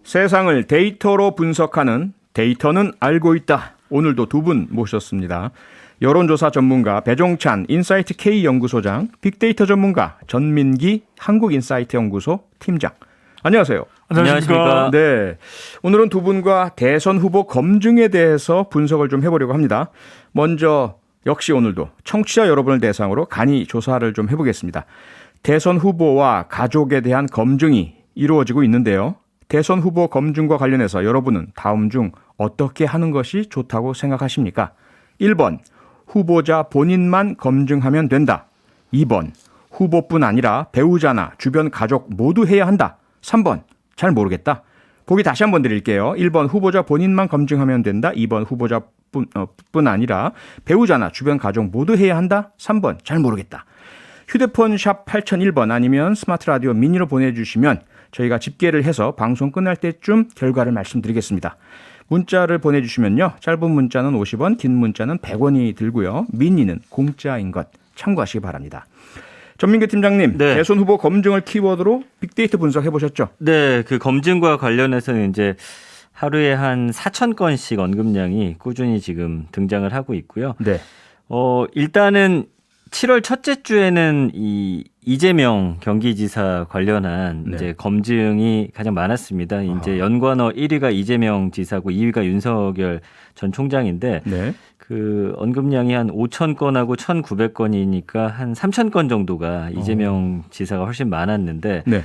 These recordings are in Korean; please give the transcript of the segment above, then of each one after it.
세상을 데이터로 분석하는 데이터는 알고 있다. 오늘도 두 분 모셨습니다. 여론조사 전문가 배종찬 인사이트 K 연구소장, 빅데이터 전문가 전민기 한국인사이트 연구소 팀장. 안녕하세요. 안녕하십니까. 네, 오늘은 두 분과 대선 후보 검증에 대해서 분석을 좀 해보려고 합니다. 먼저 역시 오늘도 청취자 여러분을 대상으로 간이 조사를 좀 해보겠습니다. 대선 후보와 가족에 대한 검증이 이루어지고 있는데요. 대선 후보 검증과 관련해서 여러분은 다음 중 어떻게 하는 것이 좋다고 생각하십니까? 1번, 후보자 본인만 검증하면 된다. 2번, 후보뿐 아니라 배우자나 주변 가족 모두 해야 한다. 3번, 잘 모르겠다. 보기 다시 한번 드릴게요. 1번, 후보자 본인만 검증하면 된다. 2번, 후보자뿐 아니라 배우자나 주변 가족 모두 해야 한다. 3번, 잘 모르겠다. 휴대폰 샵 8001번 아니면 스마트 라디오 미니로 보내주시면 저희가 집계를 해서 방송 끝날 때쯤 결과를 말씀드리겠습니다. 문자를 보내주시면요. 짧은 문자는 50원, 긴 문자는 100원이 들고요. 미니는 공짜인 것 참고하시기 바랍니다. 전민기 팀장님, 네. 대선 후보 검증을 키워드로 빅데이터 분석해 보셨죠? 네, 그 검증과 관련해서는 이제 하루에 한 4,000건씩 언급량이 꾸준히 지금 등장을 하고 있고요. 네. 일단은 7월 첫째 주에는 이 이재명 경기지사 관련한 네. 이제 검증이 가장 많았습니다. 이제 연관어 1위가 이재명 지사고 2위가 윤석열 전 총장인데 네. 그 언급량이 한 5,000건하고 1,900건이니까 한 3,000건 정도가 이재명 지사가 훨씬 많았는데 네.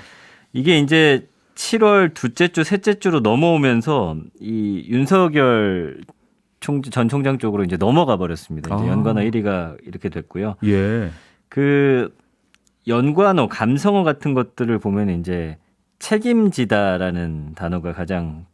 이게 이제 7월 둘째 주, 셋째 주로 넘어오면서 이 윤석열 전 총장 쪽으로 이제 넘어가 버렸습니다. 이제 연관어 1위가 이렇게 됐고요. 예. 그 연관어, 감성어 같은 것들을 보면 이제 책임지다라는 단어가 가장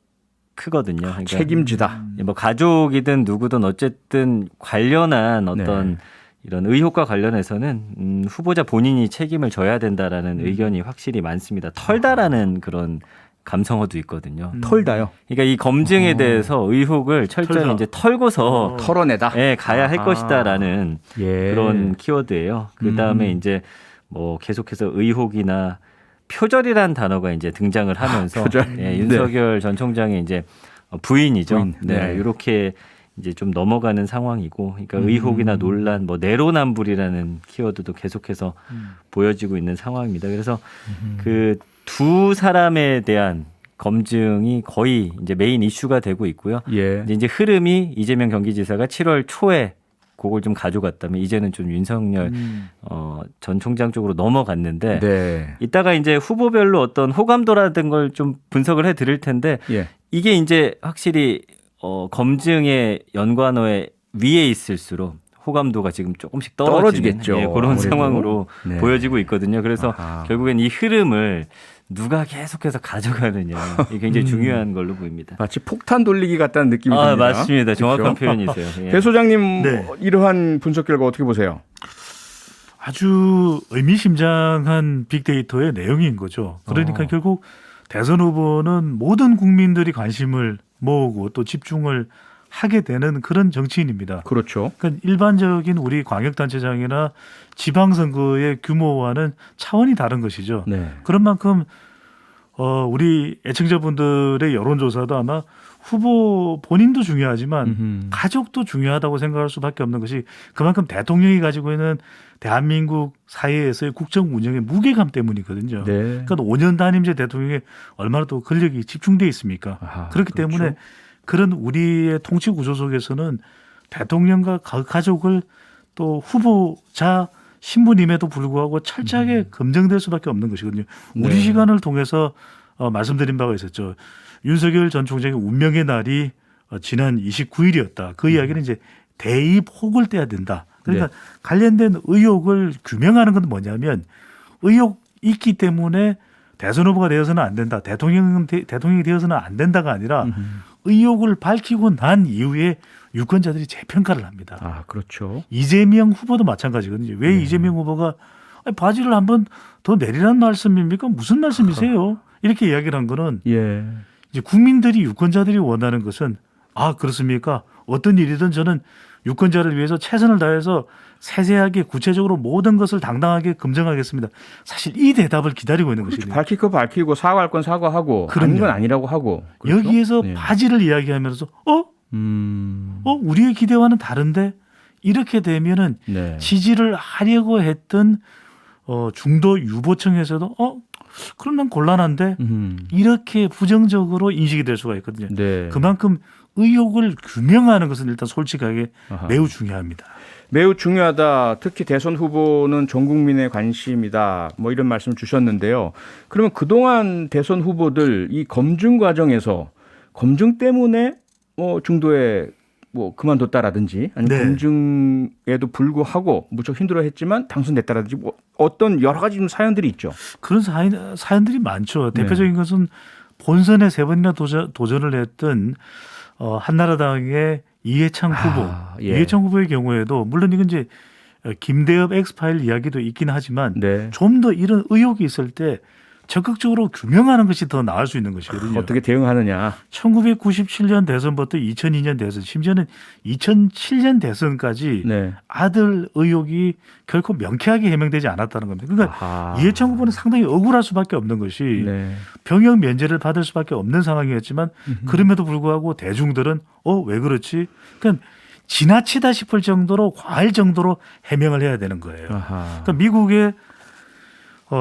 크거든요. 그러니까 책임지다. 뭐 가족이든 누구든 어쨌든 관련한 어떤 네. 이런 의혹과 관련해서는 후보자 본인이 책임을 져야 된다라는 의견이 확실히 많습니다. 털다라는 그런 감성어도 있거든요. 털다요. 그러니까 이 검증에 대해서 의혹을 철저히 털다. 이제 털고서 털어내다. 예, 가야 할 것이다라는 예. 그런 키워드예요. 그 다음에 이제 뭐 계속해서 의혹이나 표절이라는 단어가 이제 등장을 하면서 표절. 예, 윤석열 전 총장의 이제 부인이죠. 부인. 네, 네. 이렇게 이제 좀 넘어가는 상황이고, 그러니까 의혹이나 논란, 뭐 내로남불이라는 키워드도 계속해서 보여지고 있는 상황입니다. 그래서 그 두 사람에 대한 검증이 거의 이제 메인 이슈가 되고 있고요. 예. 이제 흐름이 이재명 경기지사가 7월 초에 그걸 좀 가져갔다면 이제는 좀 윤석열 전 총장 쪽으로 넘어갔는데 네. 이따가 이제 후보별로 어떤 호감도라든 걸 좀 분석을 해 드릴 텐데 예. 이게 이제 확실히 검증의 연관어에 위에 있을수록 호감도가 지금 조금씩 떨어지겠죠. 예, 그런 아무래도. 상황으로 네. 보여지고 있거든요. 그래서 아하. 결국엔 이 흐름을 누가 계속해서 가져가느냐 이게 굉장히 중요한 걸로 보입니다. 마치 폭탄 돌리기 같다는 느낌이 듭니다. 맞습니다. 정확한 그렇죠? 표현이세요. 예. 배 소장님 네. 이러한 분석 결과 어떻게 보세요? 아주 의미심장한 빅데이터의 내용인 거죠. 그러니까 결국 대선 후보는 모든 국민들이 관심을 모으고 또 집중을 하게 되는 그런 정치인입니다. 그렇죠. 그러니까 일반적인 우리 광역단체장이나 지방선거의 규모와는 차원이 다른 것이죠. 네. 그런 만큼 우리 애청자분들의 여론조사도 아마 후보 본인도 중요하지만 가족도 중요하다고 생각할 수밖에 없는 것이 그만큼 대통령이 가지고 있는 대한민국 사회에서의 국정 운영의 무게감 때문이거든요. 네. 그러니까 5년 단임제 대통령에 얼마나 또 권력이 집중돼 있습니까? 아하, 그렇기 그렇죠. 때문에 그런 우리의 통치 구조 속에서는 대통령과 가족을 또 후보자 신분임에도 불구하고 철저하게 검증될 수밖에 없는 것이거든요. 우리 네. 시간을 통해서 말씀드린 바가 있었죠. 윤석열 전 총장의 운명의 날이 지난 29일이었다. 그 이야기는 이제 대입혹을 떼야 된다. 그러니까 네. 관련된 의혹을 규명하는 건 뭐냐면 의혹 있기 때문에 대선 후보가 되어서는 안 된다. 대통령이 되어서는 안 된다가 아니라 의혹을 밝히고 난 이후에 유권자들이 재평가를 합니다. 아, 그렇죠. 이재명 후보도 마찬가지거든요. 왜 이재명 후보가 바지를 한번 더 내리라는 말씀입니까? 무슨 말씀이세요? 이렇게 이야기를 한 거는 예. 이제 국민들이 유권자들이 원하는 것은 아 그렇습니까? 어떤 일이든 저는 유권자를 위해서 최선을 다해서 세세하게 구체적으로 모든 것을 당당하게 검증하겠습니다. 사실 이 대답을 기다리고 있는 것이거든요. 밝힐 거 밝히고 사과할 건 사과하고 그럼요. 아닌 건 아니라고 하고. 그렇죠? 여기에서 네. 바지를 이야기하면서 우리의 기대와는 다른데 이렇게 되면은 네. 지지를 하려고 했던 중도 유보층에서도 그럼 난 곤란한데 이렇게 부정적으로 인식이 될 수가 있거든요. 네. 그만큼 의혹을 규명하는 것은 일단 솔직하게 아하. 매우 중요합니다. 매우 중요하다. 특히 대선 후보는 전 국민의 관심이다. 뭐 이런 말씀 주셨는데요. 그러면 그동안 대선 후보들 이 검증 과정에서 검증 때문에 중도에 그만뒀다라든지 아니면 네. 검증에도 불구하고 무척 힘들어했지만 당선됐다라든지 어떤 여러 가지 좀 사연들이 있죠. 그런 사연들이 많죠. 네. 대표적인 것은 본선에 3번이나 도전을 했던 한나라당의 이해창 후보. 예. 이해창 후보의 경우에도 물론 이건 이제 김대엽 엑스파일 이야기도 있긴 하지만 네. 좀 더 이런 의혹이 있을 때 적극적으로 규명하는 것이 더 나을 수 있는 것이거든요. 어떻게 대응하느냐. 1997년 대선부터 2002년 대선, 심지어는 2007년 대선까지 네. 아들 의혹이 결코 명쾌하게 해명되지 않았다는 겁니다. 그러니까 아하. 이해창 후보는 상당히 억울할 수밖에 없는 것이 네. 병역 면제를 받을 수밖에 없는 상황이었지만 그럼에도 불구하고 대중들은 왜 그렇지? 그러니까 지나치다 싶을 정도로 과할 정도로 해명을 해야 되는 거예요. 아하. 그러니까 미국의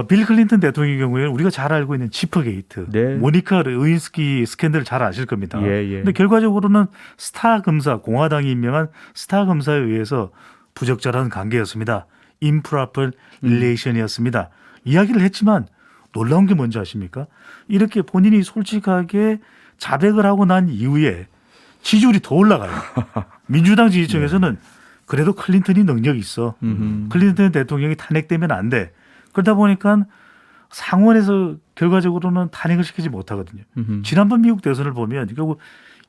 빌 클린턴 대통령의 경우에는 우리가 잘 알고 있는 지퍼게이트, 네. 모니카 레윈스키 스캔들 잘 아실 겁니다. 예, 예. 근데 결과적으로는 스타 검사, 공화당이 임명한 스타 검사에 의해서 부적절한 관계였습니다. improper relation이었습니다. 이야기를 했지만 놀라운 게 뭔지 아십니까? 이렇게 본인이 솔직하게 자백을 하고 난 이후에 지지율이 더 올라가요. 민주당 지지층에서는 그래도 클린턴이 능력이 있어. 클린턴 대통령이 탄핵되면 안 돼. 그러다 보니까 상원에서 결과적으로는 탄핵을 시키지 못하거든요. 지난번 미국 대선을 보면 결국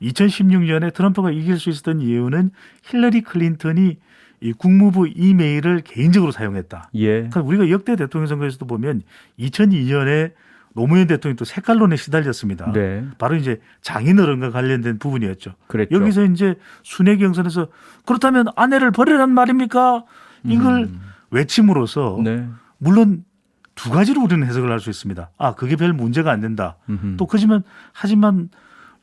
2016년에 트럼프가 이길 수 있었던 이유는 힐러리 클린턴이 이 국무부 이메일을 개인적으로 사용했다. 예. 그러니까 우리가 역대 대통령 선거에서도 보면 2002년에 노무현 대통령이 또 색깔론에 시달렸습니다. 네. 바로 이제 장인어른과 관련된 부분이었죠. 그랬죠. 여기서 이제 순회 경선에서 그렇다면 아내를 버리란 말입니까? 이걸 외침으로써 네. 물론 두 가지로 우리는 해석을 할 수 있습니다. 그게 별 문제가 안 된다. 또 하지만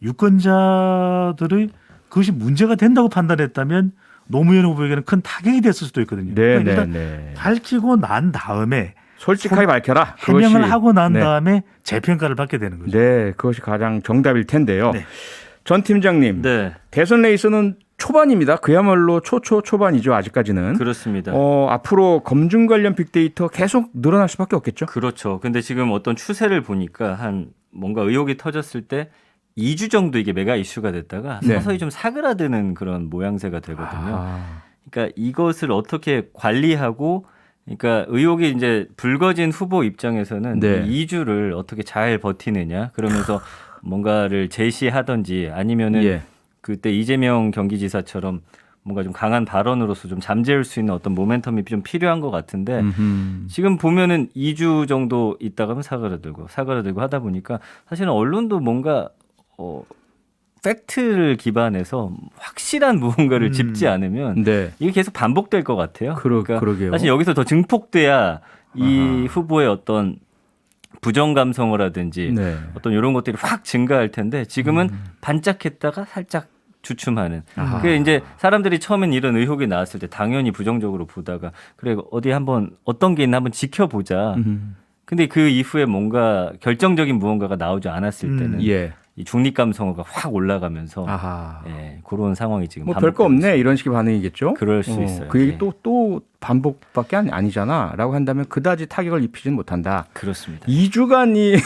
유권자들의 그것이 문제가 된다고 판단했다면 노무현 후보에게는 큰 타격이 됐을 수도 있거든요. 네, 그러니까 일단 네. 밝히고 난 다음에 솔직하게 밝혀라. 해명을 하고 난 네. 다음에 재평가를 받게 되는 거죠. 네, 그것이 가장 정답일 텐데요. 네. 전 팀장님, 네, 대선 레이스는 초반입니다. 그야말로 초반이죠. 아직까지는. 그렇습니다. 앞으로 검증 관련 빅데이터 계속 늘어날 수밖에 없겠죠. 그렇죠. 근데 지금 어떤 추세를 보니까 뭔가 의혹이 터졌을 때 2주 정도 이게 메가 이슈가 됐다가 네. 서서히 좀 사그라드는 그런 모양새가 되거든요. 아, 그러니까 이것을 어떻게 관리하고, 그러니까 의혹이 이제 불거진 후보 입장에서는 네. 이 2주를 어떻게 잘 버티느냐, 그러면서 뭔가를 제시하든지 아니면은 예. 그때 이재명 경기지사처럼 뭔가 좀 강한 발언으로서 좀 잠재울 수 있는 어떤 모멘텀이 좀 필요한 것 같은데 지금 보면은 2주 정도 있다가는 사그라들고 하다 보니까 사실은 언론도 뭔가 팩트를 기반해서 확실한 무언가를 짚지 않으면 네. 이게 계속 반복될 것 같아요. 그러게요. 사실 여기서 더 증폭돼야 이 아하. 후보의 어떤 부정 감성어라든지 네. 어떤 이런 것들이 확 증가할 텐데 지금은 반짝했다가 살짝 주춤하는. 아하. 그게 이제 사람들이 처음엔 이런 의혹이 나왔을 때 당연히 부정적으로 보다가 그래 어디 한번 어떤 게 있나 한번 지켜보자. 근데 그 이후에 뭔가 결정적인 무언가가 나오지 않았을 때는 예. 이 중립 감성어가 확 올라가면서 아하. 그런 상황이 지금 뭐 별거 반복되고 없네 이런 식의 반응이겠죠. 그럴 수 있어요. 그 얘기 예. 또 반복밖에 아니잖아라고 한다면 그다지 타격을 입히지는 못한다. 그렇습니다. 2주간이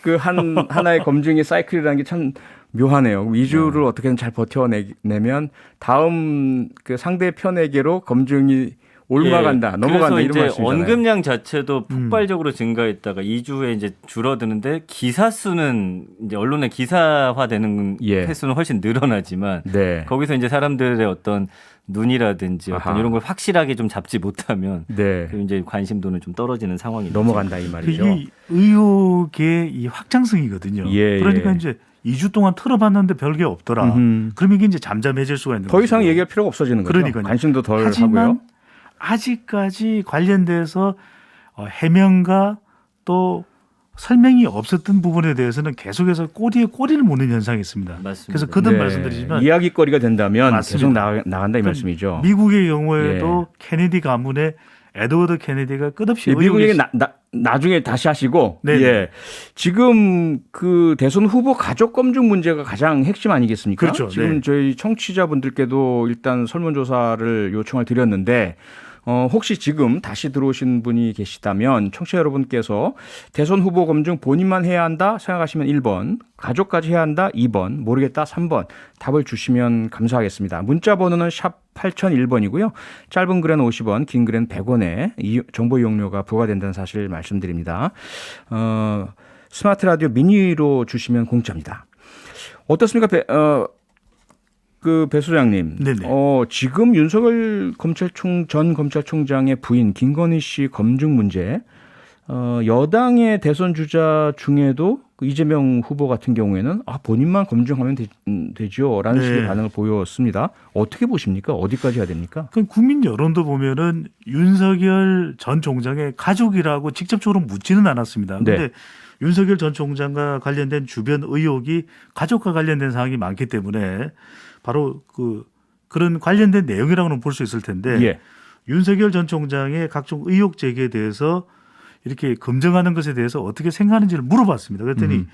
그 하나의 검증의 사이클이라는 게 참 묘하네요. 2주를 어떻게든 잘 버텨내면 다음 그 상대편에게로 검증이 올라간다, 넘어간다 그래서 이런 이제 말씀이잖아요. 언급량 자체도 폭발적으로 증가했다가 2주에 이제 줄어드는데 기사 수는 이제 언론의 기사화되는 예. 횟수는 훨씬 늘어나지만 네. 거기서 이제 사람들의 어떤 눈이라든지 아하. 어떤 이런 걸 확실하게 좀 잡지 못하면 네. 그 이제 관심도는 좀 떨어지는 상황이 넘어간다 이 말이죠. 이 의혹의 이 확장성이거든요. 예, 그러니까 예. 이제 2주 동안 털어봤는데 별게 없더라. 그럼 이게 이제 잠잠해질 수가 있는 더 이상 것이죠. 얘기할 필요가 없어지는 거죠. 그러니까요. 관심도 덜 하지만 하고요. 아직까지 관련돼서 해명과 또 설명이 없었던 부분에 대해서는 계속해서 꼬리에 꼬리를 무는 현상이 있습니다. 맞습니다. 그래서 거듭 네. 말씀드리지만 이야기거리가 된다면 맞습니다. 계속 나간다 이 말씀이죠. 미국의 경우에도 케네디 가문의 에드워드 케네디가 끝없이 예, 미국 의혹이 얘기 나중에 다시 하시고 네네. 예. 지금 그 대선 후보 가족 검증 문제가 가장 핵심 아니겠습니까? 그렇죠. 지금 네. 저희 청취자분들께도 일단 설문조사를 요청을 드렸는데 혹시 지금 다시 들어오신 분이 계시다면 청취자 여러분께서 대선 후보 검증 본인만 해야 한다 생각하시면 1번, 가족까지 해야 한다 2번, 모르겠다 3번 답을 주시면 감사하겠습니다. 문자 번호는 샵 8001번이고요. 짧은 글은 50원, 긴 글은 100원에 정보 이용료가 부과된다는 사실 말씀드립니다. 스마트 라디오 미니로 주시면 공짜입니다. 어떻습니까? 배 소장님, 네네. 지금 윤석열 전 검찰총장의 부인 김건희 씨 검증 문제, 여당의 대선 주자 중에도 그 이재명 후보 같은 경우에는 본인만 검증하면 되죠라는 네. 식의 반응을 보였습니다. 어떻게 보십니까? 어디까지 해야 됩니까? 그 국민 여론도 보면은 윤석열 전 총장의 가족이라고 직접적으로 묻지는 않았습니다. 그런데 네. 윤석열 전 총장과 관련된 주변 의혹이 가족과 관련된 사항이 많기 때문에 바로 그런 관련된 내용이라고는 볼 수 있을 텐데 예. 윤석열 전 총장의 각종 의혹 제기에 대해서 이렇게 검증하는 것에 대해서 어떻게 생각하는지를 물어봤습니다. 그랬더니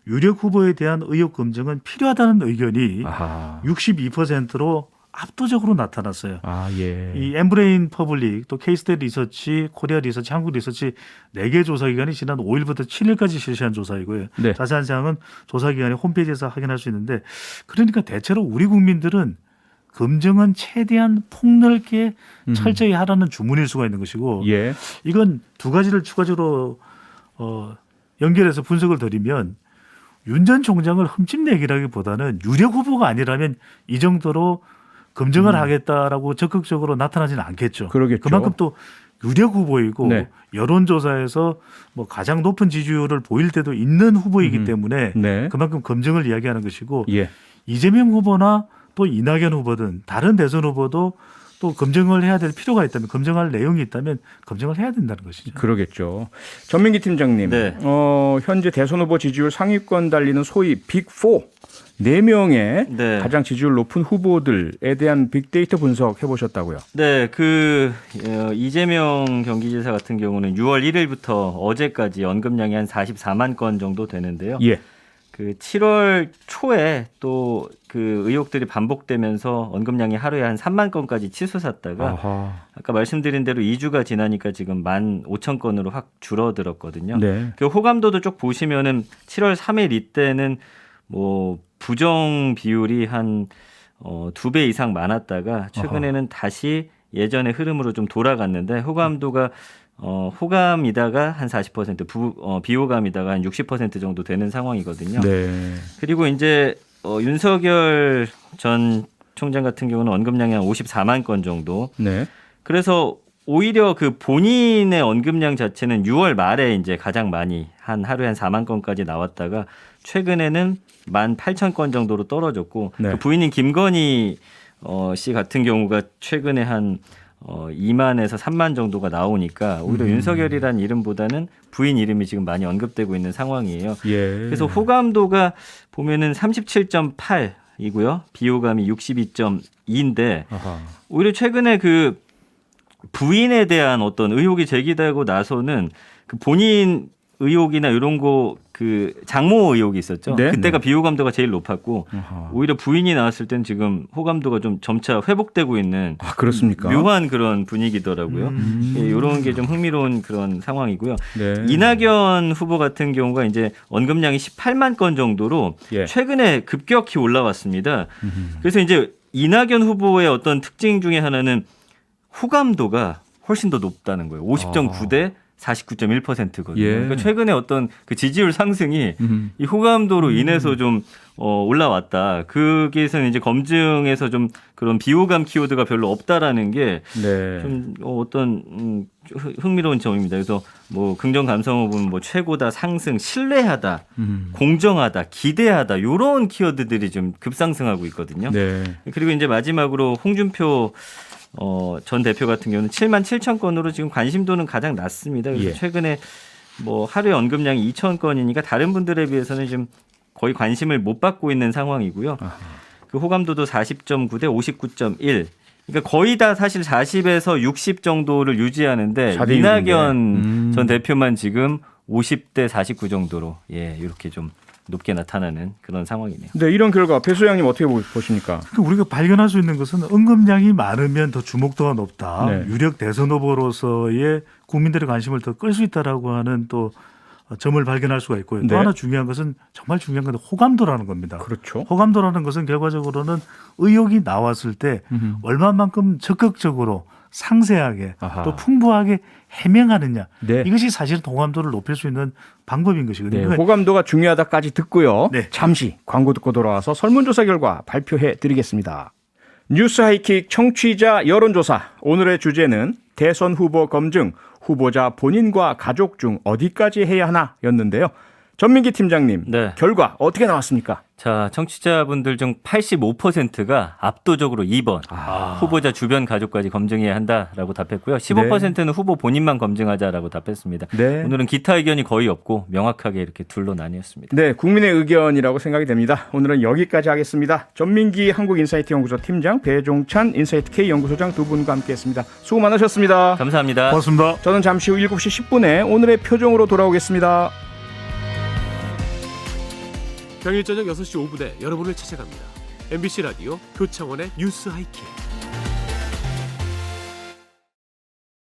유력 후보에 대한 의혹 검증은 필요하다는 의견이 아하. 62%로 압도적으로 나타났어요. 예. 이 엠브레인 퍼블릭 또 케이스테디 리서치, 코리아 리서치, 한국 리서치 4개 조사 기관이 지난 5일부터 7일까지 실시한 조사이고요. 네. 자세한 사항은 조사 기관의 홈페이지에서 확인할 수 있는데 그러니까 대체로 우리 국민들은 검증은 최대한 폭넓게 철저히 하라는 주문일 수가 있는 것이고 예. 이건 두 가지를 추가적으로 연결해서 분석을 드리면 윤 전 총장을 흠집내기라기보다는 유력 후보가 아니라면 이 정도로 검증을 하겠다라고 적극적으로 나타나지는 않겠죠. 그러겠죠. 그만큼 또 유력 후보이고 네. 여론조사에서 뭐 가장 높은 지지율을 보일 때도 있는 후보이기 때문에 네. 그만큼 검증을 이야기하는 것이고 예. 이재명 후보나 또 이낙연 후보든 다른 대선 후보도 또 검증을 해야 될 필요가 있다면 검증할 내용이 있다면 검증을 해야 된다는 것이죠. 그러겠죠. 전민기 팀장님, 네. 현재 대선 후보 지지율 상위권 달리는 소위 빅4 4명의 네. 가장 지지율 높은 후보들에 대한 빅데이터 분석해 보셨다고요. 네, 이재명 경기지사 같은 경우는 6월 1일부터 어제까지 언급량이 한 44만 건 정도 되는데요. 예. 그 7월 초에 또 그 의혹들이 반복되면서 언급량이 하루에 한 3만 건까지 치솟았다가 아하. 아까 말씀드린 대로 2주가 지나니까 지금 15,000건으로 확 줄어들었거든요. 네. 그 호감도도 쭉 보시면은 7월 3일 이때는 뭐 부정 비율이 한 2배 이상 많았다가 최근에는 다시 예전의 흐름으로 좀 돌아갔는데 호감도가 호감이다가 한 40%, 비호감이다가 한 60% 정도 되는 상황이거든요. 네. 그리고 이제 윤석열 전 총장 같은 경우는 언급량이 한 54만 건 정도. 네. 그래서 오히려 그 본인의 언급량 자체는 6월 말에 이제 가장 많이 한 하루에 한 4만 건까지 나왔다가 최근에는 18,000건 정도로 떨어졌고 네. 그 부인인 김건희 씨 같은 경우가 최근에 한 2만에서 3만 정도가 나오니까 오히려 윤석열이라는 이름보다는 부인 이름이 지금 많이 언급되고 있는 상황이에요. 예. 그래서 호감도가 보면은 37.8이고요. 비호감이 62.2인데 아하. 오히려 최근에 그 부인에 대한 어떤 의혹이 제기되고 나서는 그 본인 의혹이나 이런 거 그 장모 의혹이 있었죠. 네. 그때가 비호감도가 제일 높았고 아하. 오히려 부인이 나왔을 땐 지금 호감도가 좀 점차 회복되고 있는 그렇습니까? 묘한 그런 분위기더라고요. 예, 이런 게 좀 흥미로운 그런 상황이고요. 네. 이낙연 후보 같은 경우가 이제 언급량이 18만 건 정도로 예. 최근에 급격히 올라왔습니다. 그래서 이제 이낙연 후보의 어떤 특징 중에 하나는 호감도가 훨씬 더 높다는 거예요. 50.9대 49.1%거든요. 예. 그러니까 최근에 어떤 그 지지율 상승이 이 호감도로 인해서 좀 올라왔다. 거기에서는 이제 검증에서 좀 그런 비호감 키워드가 별로 없다라는 게 네. 좀 어떤 흥미로운 점입니다. 그래서 뭐 긍정 감성어 보면 뭐 최고다, 상승, 신뢰하다, 공정하다, 기대하다 이런 키워드들이 좀 급상승하고 있거든요. 네. 그리고 이제 마지막으로 홍준표 전 대표 같은 경우는 7만 7천 건으로 지금 관심도는 가장 낮습니다. 그래서 예. 최근에 뭐 하루에 언급량이 2천 건이니까 다른 분들에 비해서는 좀 거의 관심을 못 받고 있는 상황이고요. 아하. 그 호감도도 40.9대 59.1. 그러니까 거의 다 사실 40에서 60 정도를 유지하는데 4대 이낙연 전 대표만 지금 50대 49 정도로 이렇게 좀 높게 나타나는 그런 상황이네요. 네, 이런 결과 배 소장님 어떻게 보십니까? 그러니까 우리가 발견할 수 있는 것은 언급량이 많으면 더 주목도가 높다. 네. 유력 대선 후보로서의 국민들의 관심을 더 끌 수 있다라고 하는 또 점을 발견할 수가 있고요. 네. 또 하나 중요한 것은 정말 중요한 건 호감도라는 겁니다. 그렇죠. 호감도라는 것은 결과적으로는 의혹이 나왔을 때 얼마만큼 적극적으로 상세하게 아하. 또 풍부하게 해명하느냐. 네. 이것이 사실 호감도를 높일 수 있는 방법인 것이거든요. 네, 그러니까 호감도가 중요하다까지 듣고요. 네. 잠시 광고 듣고 돌아와서 설문조사 결과 발표해 드리겠습니다. 뉴스 하이킥 청취자 여론조사. 오늘의 주제는 대선 후보 검증, 후보자 본인과 가족 중 어디까지 해야 하나 였는데요. 전민기 팀장님, 네. 결과 어떻게 나왔습니까? 자, 청취자분들 중 85%가 압도적으로 2번 후보자 주변 가족까지 검증해야 한다라고 답했고요. 15%는 후보 본인만 검증하자라고 답했습니다. 네. 오늘은 기타 의견이 거의 없고 명확하게 이렇게 둘로 나뉘었습니다. 네, 국민의 의견이라고 생각이 됩니다. 오늘은 여기까지 하겠습니다. 전민기 한국인사이트연구소 팀장, 배종찬 인사이트 K연구소장 두 분과 함께했습니다. 수고 많으셨습니다. 감사합니다. 고맙습니다. 저는 잠시 후 7시 10분에 오늘의 표정으로 돌아오겠습니다. 평일 저녁 6시 5분에 여러분을 찾아갑니다. MBC 라디오 표창원의 뉴스 하이킥.